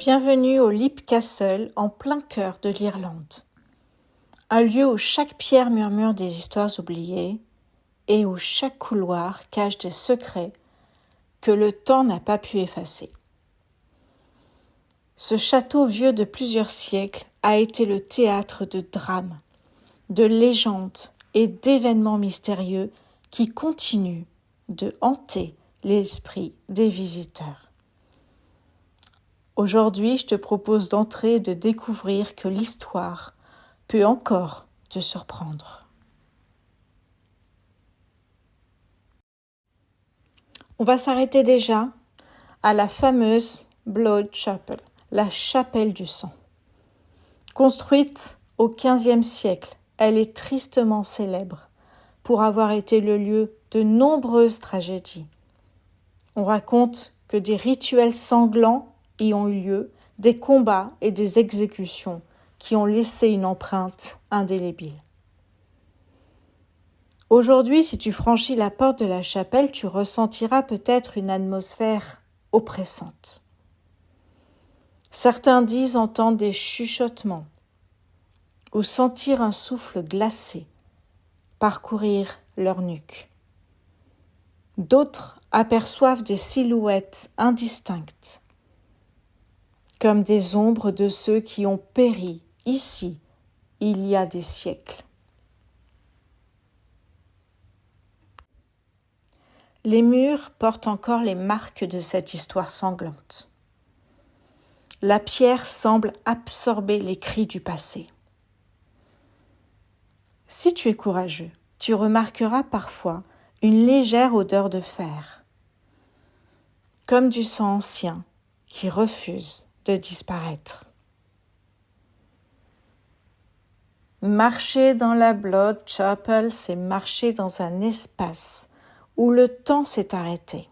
Bienvenue au Leap Castle, en plein cœur de l'Irlande. Un lieu où chaque pierre murmure des histoires oubliées et où chaque couloir cache des secrets que le temps n'a pas pu effacer. Ce château vieux de plusieurs siècles a été le théâtre de drames, de légendes et d'événements mystérieux qui continuent de hanter l'esprit des visiteurs. Aujourd'hui, je te propose d'entrer et de découvrir que l'histoire peut encore te surprendre. On va s'arrêter déjà à la fameuse Blood Chapel, la chapelle du sang. Construite au XVe siècle, elle est tristement célèbre pour avoir été le lieu de nombreuses tragédies. On raconte que des rituels sanglants y ont eu lieu, des combats et des exécutions qui ont laissé une empreinte indélébile. Aujourd'hui, si tu franchis la porte de la chapelle, tu ressentiras peut-être une atmosphère oppressante. Certains disent entendre des chuchotements ou sentir un souffle glacé parcourir leur nuque. D'autres aperçoivent des silhouettes indistinctes, comme des ombres de ceux qui ont péri ici il y a des siècles. Les murs portent encore les marques de cette histoire sanglante. La pierre semble absorber les cris du passé. Si tu es courageux, tu remarqueras parfois une légère odeur de fer, comme du sang ancien qui refuse de disparaître. Marcher dans la Blood Chapel, c'est marcher dans un espace où le temps s'est arrêté.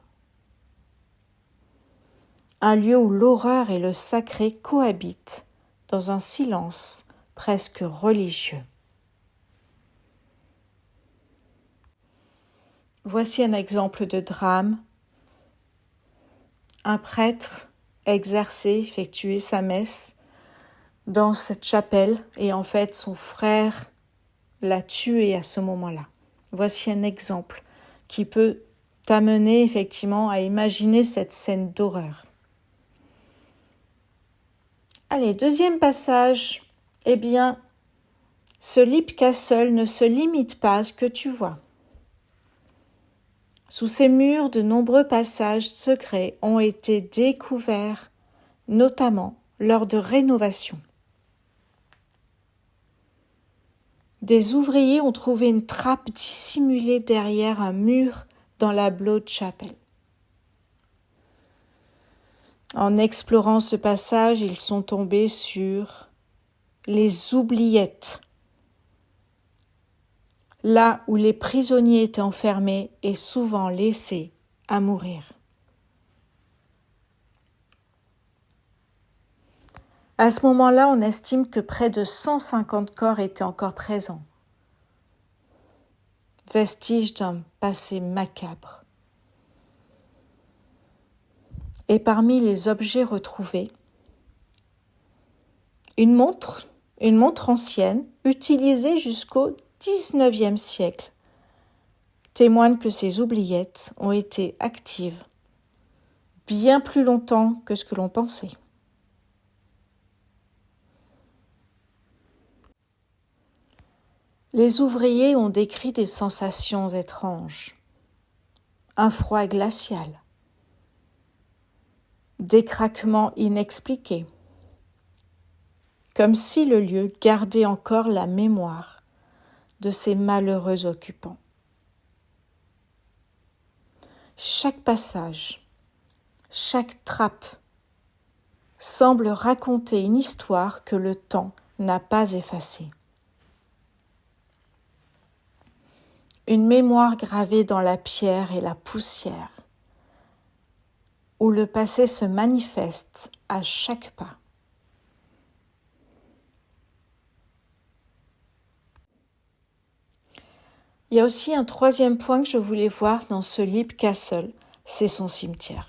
Un lieu où l'horreur et le sacré cohabitent dans un silence presque religieux. Voici un exemple de drame. Un prêtre effectuait sa messe dans cette chapelle et en fait son frère l'a tué à ce moment-là. Voici un exemple qui peut t'amener effectivement à imaginer cette scène d'horreur. Allez, deuxième passage. Eh bien, ce Leap Castle ne se limite pas à ce que tu vois. Sous ces murs, de nombreux passages secrets ont été découverts, notamment lors de rénovations. Des ouvriers ont trouvé une trappe dissimulée derrière un mur dans la Blood Chapel. En explorant ce passage, ils sont tombés sur les oubliettes, là où les prisonniers étaient enfermés et souvent laissés à mourir. À ce moment-là, on estime que près de 150 corps étaient encore présents. Vestiges d'un passé macabre. Et parmi les objets retrouvés, une montre ancienne, utilisée jusqu'au XIXe siècle, témoigne que ces oubliettes ont été actives bien plus longtemps que ce que l'on pensait. Les ouvriers ont décrit des sensations étranges, un froid glacial, des craquements inexpliqués, comme si le lieu gardait encore la mémoire de ces malheureux occupants. Chaque passage, chaque trappe semble raconter une histoire que le temps n'a pas effacée. Une mémoire gravée dans la pierre et la poussière, où le passé se manifeste à chaque pas. Il y a aussi un troisième point que je voulais voir dans ce Leap Castle, c'est son cimetière.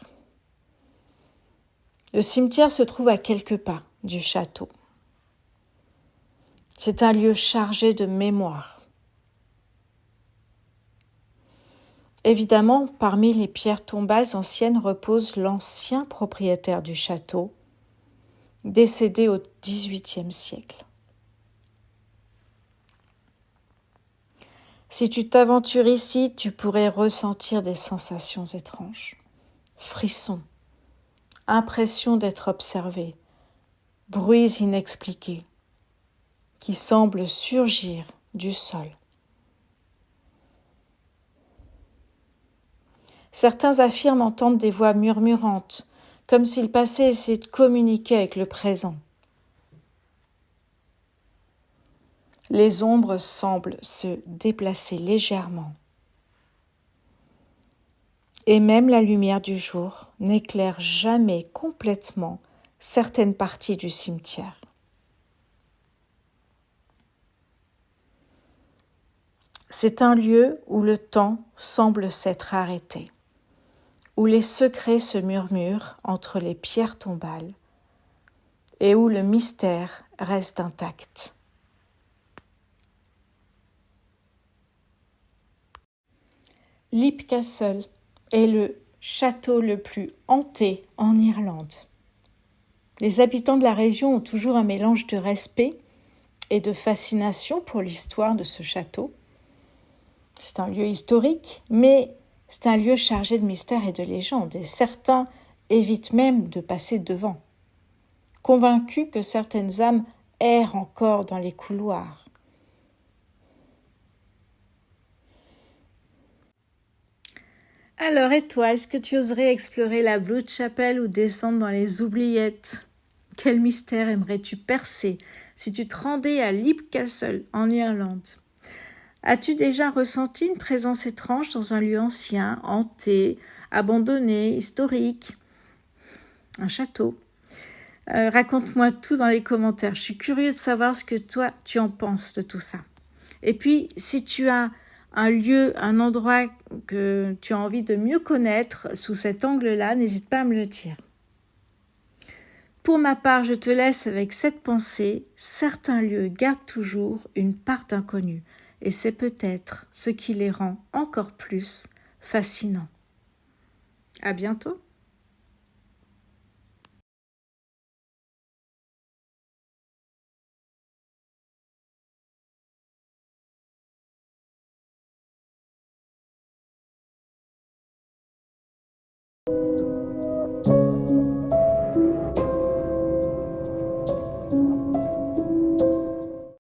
Le cimetière se trouve à quelques pas du château. C'est un lieu chargé de mémoire. Évidemment, parmi les pierres tombales anciennes repose l'ancien propriétaire du château, décédé au XVIIIe siècle. Si tu t'aventures ici, tu pourrais ressentir des sensations étranges. Frissons, impression d'être observé, bruits inexpliqués qui semblent surgir du sol. Certains affirment entendre des voix murmurantes, comme si le passé essayait de communiquer avec le présent. Les ombres semblent se déplacer légèrement. Et même la lumière du jour n'éclaire jamais complètement certaines parties du cimetière. C'est un lieu où le temps semble s'être arrêté, où les secrets se murmurent entre les pierres tombales et où le mystère reste intact. Leap Castle est le château le plus hanté en Irlande. Les habitants de la région ont toujours un mélange de respect et de fascination pour l'histoire de ce château. C'est un lieu historique, mais c'est un lieu chargé de mystères et de légendes, et certains évitent même de passer devant, convaincus que certaines âmes errent encore dans les couloirs. Alors, et toi, est-ce que tu oserais explorer la Blue Chapel ou descendre dans les oubliettes ? Quel mystère aimerais-tu percer si tu te rendais à Leap Castle, en Irlande ? As-tu déjà ressenti une présence étrange dans un lieu ancien, hanté, abandonné, historique ? Un château ? Raconte-moi tout dans les commentaires. Je suis curieuse de savoir ce que toi, tu en penses de tout ça. Et puis, si tu as un lieu, un endroit que tu as envie de mieux connaître sous cet angle-là, n'hésite pas à me le dire. Pour ma part, je te laisse avec cette pensée. Certains lieux gardent toujours une part d'inconnu. Et c'est peut-être ce qui les rend encore plus fascinants. À bientôt.